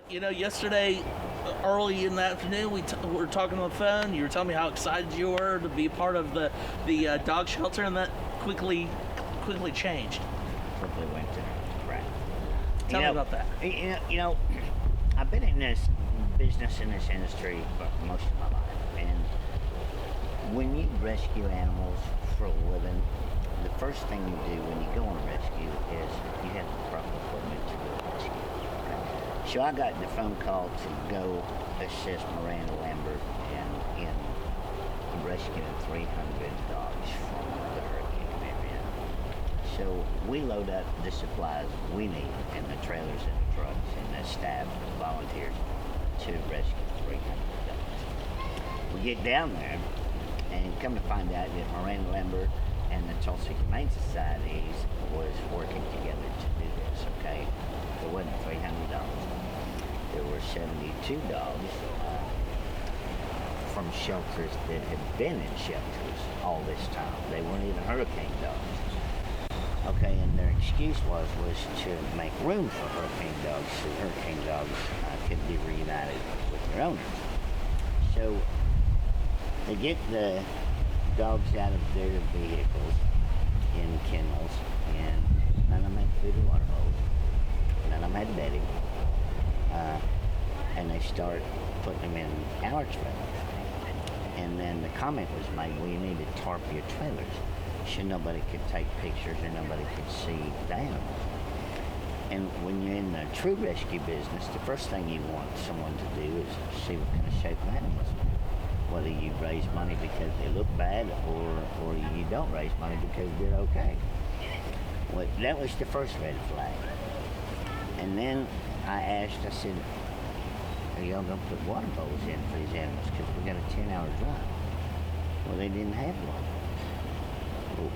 Yesterday, early in the afternoon, we were talking on the phone. You were telling me how excited you were to be a part of the dog shelter, and that quickly changed. Quickly went to right. Tell me about that. I've been in this business, in this industry for most of my life, and when you rescue animals for a living, the first thing you do when you go on a rescue is you have the proper equipment to do a rescue. Okay? So I got the phone call to go assist Miranda Lambert in rescuing 300 dogs from the hurricane area. So we load up the supplies we need in the trailers and the trucks and the staff, the volunteers, to rescue 300 dogs. We get down there and come to find out that Miranda Lambert and the Tulsa Humane Societies was working together to do this, okay? There wasn't 300 dogs. There were 72 dogs from shelters that had been in shelters all this time. They weren't even hurricane dogs. Okay, and their excuse was to make room for hurricane dogs so hurricane dogs could be reunited with their owners. So they get the dogs out of their vehicles in kennels, and none of them had food or water bowls, none of them had bedding, and they start putting them in our trailers. And then the comment was made, well, you need to tarp your trailers so nobody could take pictures and nobody could see the animals. And when you're in the true rescue business, the first thing you want someone to do is see what kind of shape the animals are. Whether you raise money because they look bad or you don't raise money because they're okay. Well, that was the first red flag. And then I said, are y'all going to put water bowls in for these animals? Because we got a 10-hour drive. Well, they didn't have one. Well,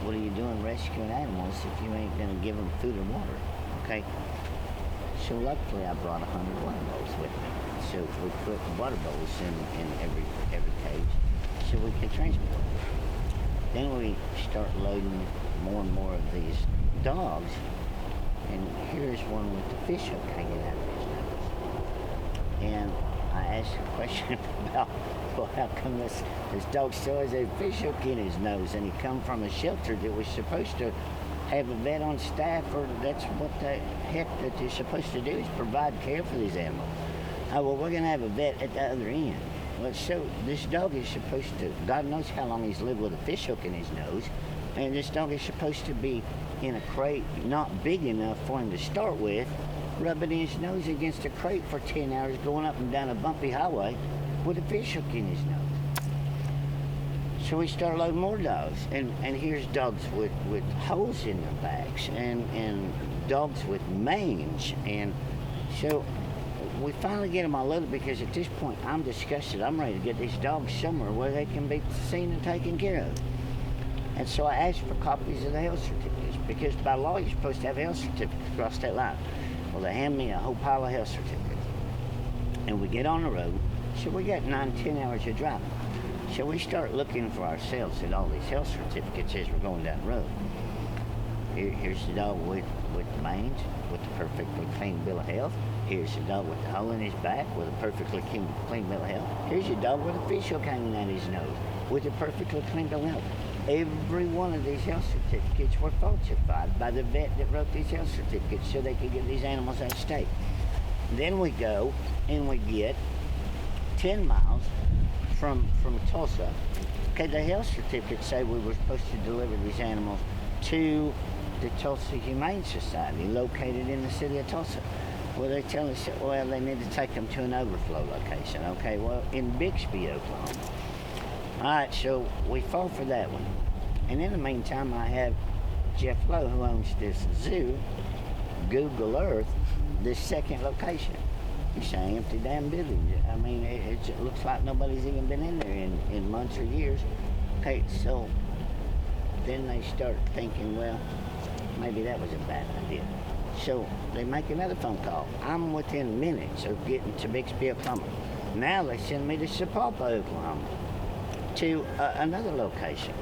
what are you doing rescuing animals if you ain't going to give them food and water? Okay? So luckily I brought 100 water bowls with me. So we put water bowls in every cage so we can transport them. Then we start loading more and more of these dogs, and here's one with the fish hook hanging out of his nose. And I asked a question about, well, how come this dog still has a fish hook in his nose, and he come from a shelter that was supposed to have a vet on staff, or that's what the heck that they're supposed to do, is provide care for these animals. Oh, well, we're going to have a vet at the other end. Well, so this dog is supposed to, God knows how long he's lived with a fish hook in his nose, and this dog is supposed to be in a crate not big enough for him to start with, rubbing his nose against a crate for 10 hours, going up and down a bumpy highway with a fish hook in his nose. So we start loading more dogs, and here's dogs with holes in their backs, and dogs with mange, and so we finally get them all loaded because at this point I'm disgusted. I'm ready to get these dogs somewhere where they can be seen and taken care of. And so I asked for copies of the health certificates because by law you're supposed to have health certificates across state line. Well, they hand me a whole pile of health certificates. And we get on the road. So we got 9-10 hours of driving. So we start looking for ourselves at all these health certificates as we're going down the road. Here's the dog with mange, with the perfectly clean bill of health. Here's the dog with the hole in his back with a perfectly clean bill of health. Here's your dog with a fish hook hanging out his nose with a perfectly clean bill of health. Every one of these health certificates were falsified by the vet that wrote these health certificates so they could get these animals out of state. Then we go and we get 10 miles from Tulsa. Okay, the health certificates say we were supposed to deliver these animals to the Tulsa Humane Society located in the city of Tulsa. Well, they tell us, well, they need to take them to an overflow location. Okay, well, in Bixby, Oklahoma. All right, so we fall for that one. And in the meantime, I have Jeff Lowe, who owns this zoo, Google Earth this second location. It's an empty damn building. I mean, it looks like nobody's even been in there in months or years. Okay, so then they start thinking, well, maybe that was a bad idea. So they make another phone call. I'm within minutes of getting to Bixby, Oklahoma. Now they send me to Sapulpa, Oklahoma, to another location.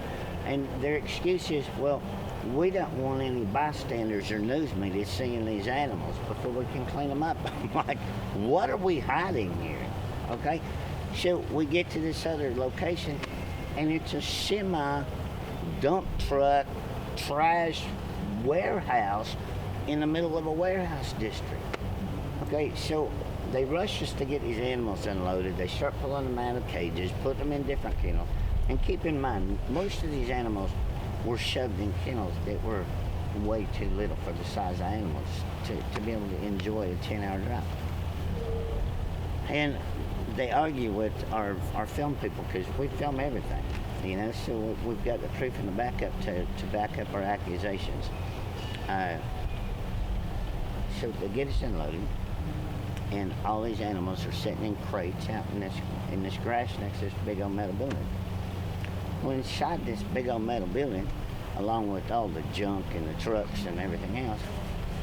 And their excuse is, well, we don't want any bystanders or news media seeing these animals before we can clean them up. I'm like, what are we hiding here? Okay? So we get to this other location, and it's a semi dump truck trash warehouse in the middle of a warehouse district. Okay, so they rush us to get these animals unloaded. They start pulling them out of cages, put them in different kennels. And keep in mind, most of these animals were shoved in kennels that were way too little for the size of animals to be able to enjoy a 10-hour drive. And they argue with our film people because we film everything, you know, so we've got the proof and the backup to back up our accusations. So they get us unloaded, and all these animals are sitting in crates out in this grass next to this big old metal building. Well, inside this big old metal building, along with all the junk and the trucks and everything else,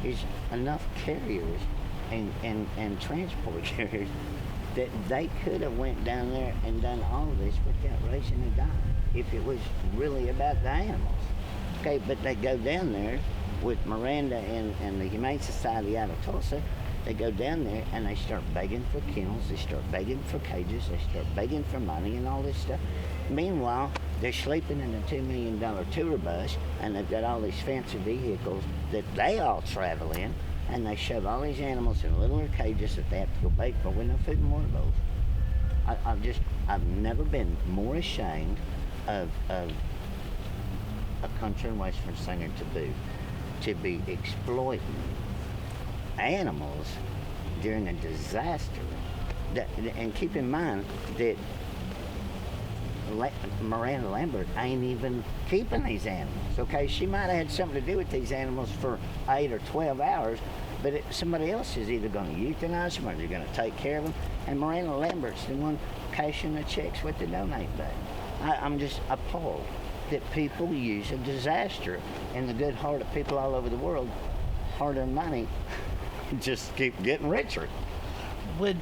is enough carriers and transport carriers that they could have went down there and done all of this without raising a dime if it was really about the animals. Okay, but they go down there with Miranda and the Humane Society out of Tulsa. They go down there and they start begging for kennels, they start begging for cages, they start begging for money and all this stuff. Meanwhile, they're sleeping in a $2 million tour bus, and they've got all these fancy vehicles that they all travel in, and they shove all these animals in littler cages that they have to go bait for with no food and water bowls. I've never been more ashamed of a country and western singer to be exploiting animals during a disaster. And keep in mind that Miranda Lambert ain't even keeping these animals, okay? She might have had something to do with these animals for 8 or 12 hours, but somebody else is either going to euthanize them or they're going to take care of them, and Miranda Lambert's the one cashing the checks with the donate button. I'm just appalled that people use a disaster and the good heart of people all over the world, hard-earned money, just keep getting richer. When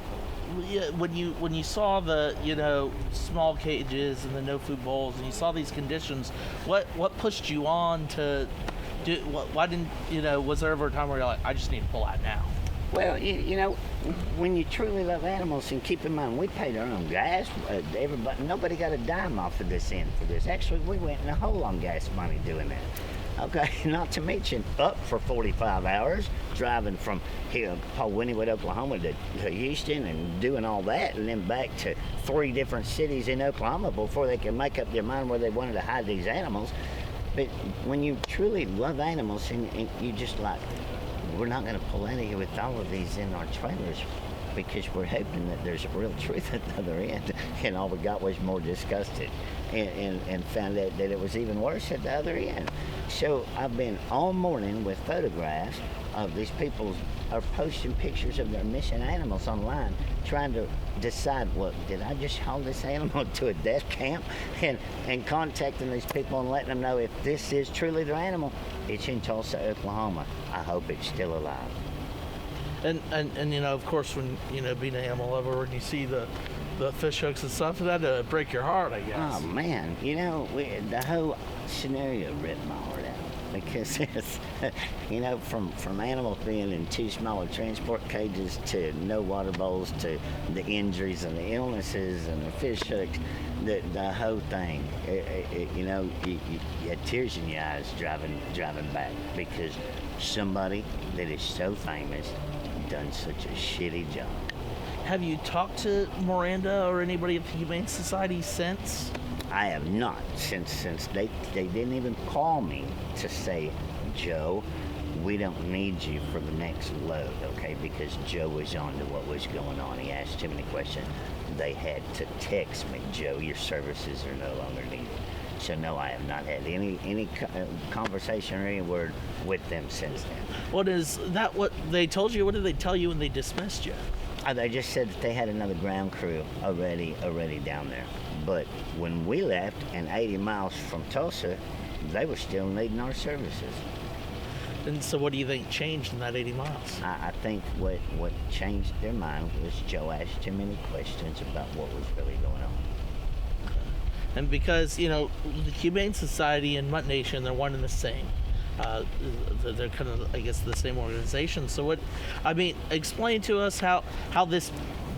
you saw the, you know, small cages and the no food bowls, and you saw these conditions, what pushed you on to do? Why didn't, you know? Was there ever a time where you're like, I just need to pull out now? Well, you know, when you truly love animals, and keep in mind, we paid our own gas. Nobody got a dime off of this end for this. Actually, we went in a hole on gas money doing that. Okay, not to mention up for 45 hours, driving from here, Wynnewood, Oklahoma to Houston and doing all that, and then back to 3 different cities in Oklahoma before they could make up their mind where they wanted to hide these animals. But when you truly love animals and you just like, we're not going to pull out of here with all of these in our trailers because we're hoping that there's real truth at the other end, and all we got was more disgusted and found out that it was even worse at the other end. So I've been all morning with photographs of these people are posting pictures of their missing animals online, trying to decide, well, did I just haul this animal to a death camp? And contacting these people and letting them know if this is truly their animal, it's in Tulsa, Oklahoma. I hope it's still alive. And you know, of course, when, you know, being an animal lover and you see the fish hooks and stuff, that'd break your heart, I guess. Oh man, you know, the whole scenario ripped my heart out because it's, you know, from animals being in 2 smaller transport cages to no water bowls to the injuries and the illnesses and the fish hooks, the whole thing. You know, you had tears in your eyes driving back because somebody that is so famous done such a shitty job. Have you talked to Miranda or anybody at the Humane Society since? I have not, since they didn't even call me to say, Joe, we don't need you for the next load, okay? Because Joe was on to what was going on. He asked too many questions. They had to text me, Joe, your services are no longer needed. So no, I have not had any conversation or any word with them since then. What is that? What they told you? What did they tell you when they dismissed you? They just said that they had another ground crew already down there. But when we left, and 80 miles from Tulsa, they were still needing our services. And so what do you think changed in that 80 miles? I think what changed their mind was Joe asked too many questions about what was really going on. And because, you know, the Humane Society and Mutt Nation, they're one and the same. Uh, they're kind of, I guess, the same organization. So what? I mean, explain to us how this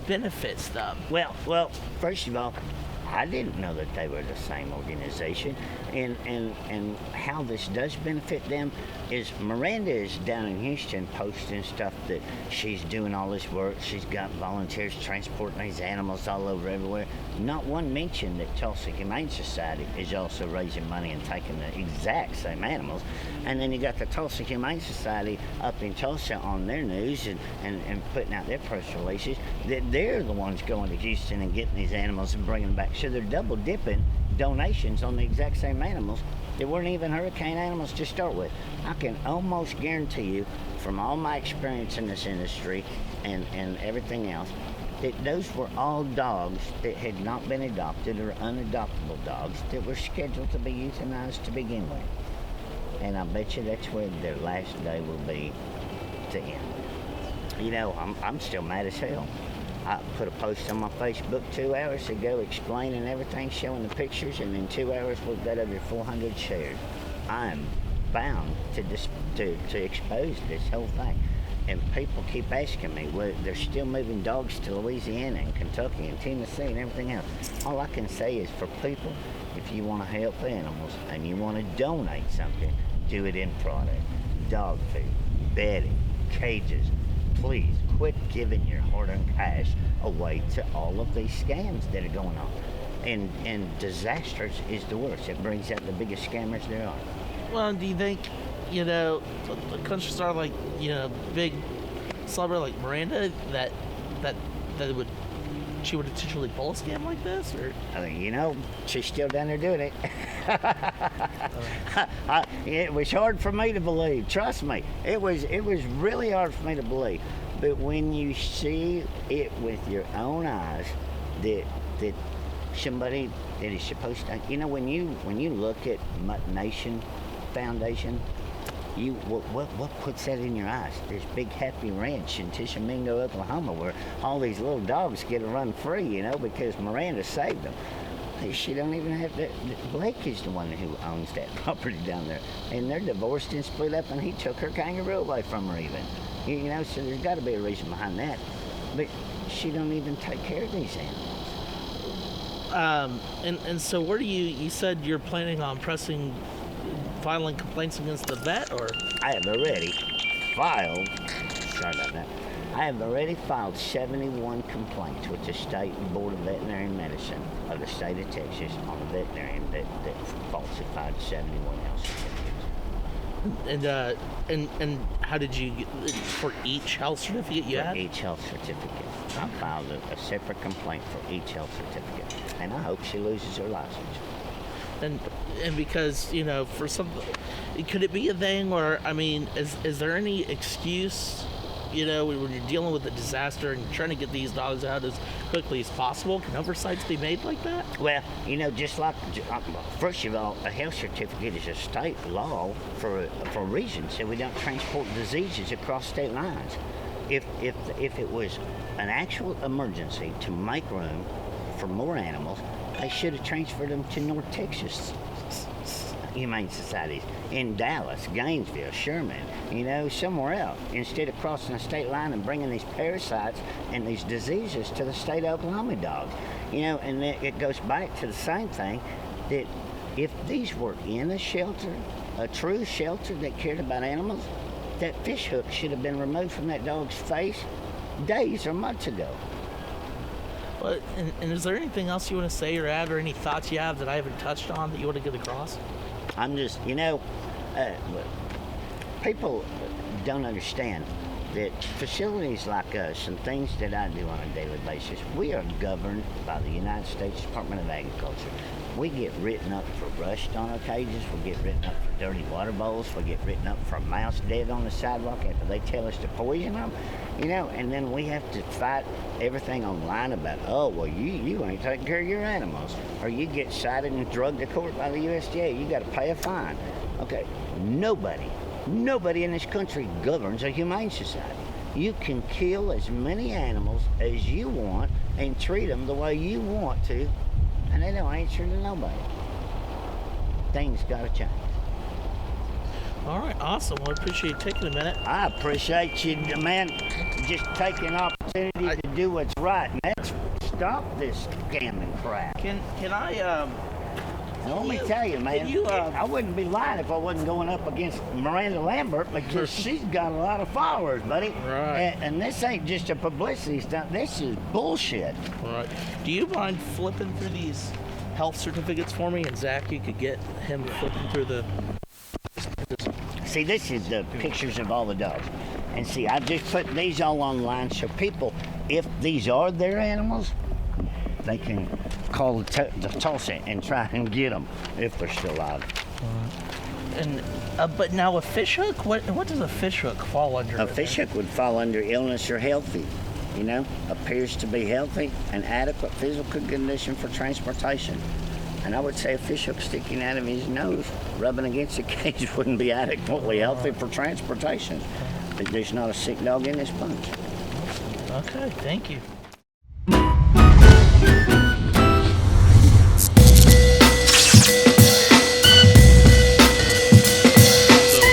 benefits them. Well, first of all, I didn't know that they were the same organization, and how this does benefit them is Miranda is down in Houston posting stuff that she's doing all this work. She's got volunteers transporting these animals all over everywhere. Not one mention that Tulsa Humane Society is also raising money and taking the exact same animals. And then you got the Tulsa Humane Society up in Tulsa on their news and putting out their press releases that they're the ones going to Houston and getting these animals and bringing them back. So they're double dipping donations on the exact same animals that weren't even hurricane animals to start with. I can almost guarantee you, from all my experience in this industry and everything else, that those were all dogs that had not been adopted or unadoptable dogs that were scheduled to be euthanized to begin with. And I bet you that's where their last day will be to end. You know, I'm still mad as hell. I put a post on my Facebook 2 hours ago explaining everything, showing the pictures, and in 2 hours we've got over 400 shares. I'm bound to expose this whole thing. And people keep asking me, well, they're still moving dogs to Louisiana and Kentucky and Tennessee and everything else. All I can say is for people, if you want to help animals and you want to donate something, do it in product. Dog food, bedding, cages. Please quit giving your hard-earned cash away to all of these scams that are going on. And disasters is the worst. It brings out the biggest scammers there are. Well, do you think, you know, a country star like, you know, big celebrity like Miranda, that she would intentionally pull a scam like this, or? I mean, you know, she's still down there doing it. It was hard for me to believe. Trust me, it was really hard for me to believe. But when you see it with your own eyes, that somebody that is supposed to, you know, when you look at Mutt Nation Foundation, what puts that in your eyes? There's Big Happy Ranch in Tishomingo, Oklahoma, where all these little dogs get to run free, you know, because Miranda saved them. She don't even have to. Blake is the one who owns that property down there, and they're divorced and split up, and he took her kangaroo away from her even. You know, so there's got to be a reason behind that. But she don't even take care of these animals. And so where do you said you're planning on filing complaints against the vet, or? I have already filed. Sorry about that. I have already filed 71 complaints with the State Board of Veterinary Medicine of the state of Texas on a veterinarian that falsified 71 health certificates. And how did you get for each health certificate you had? For each health certificate. I filed a separate complaint for each health certificate, and I hope she loses her license. And because, you know, for some, could it be a thing where, I mean, is there any excuse, you know, when you're dealing with a disaster and you're trying to get these dogs out as quickly as possible? Can oversights be made like that? Well, you know, just like, first of all, a health certificate is a state law for a reason, so we don't transport diseases across state lines. If it was an actual emergency to make room for more animals, they should have transferred them to North Texas Humane Societies in Dallas, Gainesville, Sherman, you know, somewhere else, instead of crossing the state line and bringing these parasites and these diseases to the state of Oklahoma dogs. You know, and it goes back to the same thing, that if these were in a shelter, a true shelter that cared about animals, that fish hook should have been removed from that dog's face days or months ago. Well, and is there anything else you want to say or add, or any thoughts you have that I haven't touched on that you want to get across? I'm just, you know, people don't understand that facilities like us and things that I do on a daily basis, we are governed by the United States Department of Agriculture. We get written up for rust on our cages, we get written up for dirty water bowls, we get written up for a mouse dead on the sidewalk after they tell us to poison them, you know, and then we have to fight everything online about, oh, well, you ain't taking care of your animals, or you get cited and drugged to court by the USDA, you got to pay a fine. Okay, nobody in this country governs a humane society. You can kill as many animals as you want and treat them the way you want to, and they don't answer to nobody. Things gotta change. All right, awesome. Well, I appreciate you taking a minute. I appreciate you, man, just taking an opportunity to do what's right. And let's stop this scamming crap. Can I Now, let me tell you, man, you, I wouldn't be lying if I wasn't going up against Miranda Lambert because she's got a lot of followers, buddy. Right. And this ain't just a publicity stunt. This is bullshit. Right. Do you mind flipping through these health certificates for me? And Zach, you could get him flipping through the. See, this is the pictures of all the dogs. And see, I just put these all online so people, if these are their animals, they can call the Tulsa and try and get them if they're still alive. And but now a fish hook, what does a fish hook fall under? A fish hook would fall under illness or healthy, you know, appears to be healthy, an adequate physical condition for transportation. And I would say a fish hook sticking out of his nose, rubbing against the cage wouldn't be adequately healthy for transportation. There's not a sick dog in this bunch. Okay, thank you.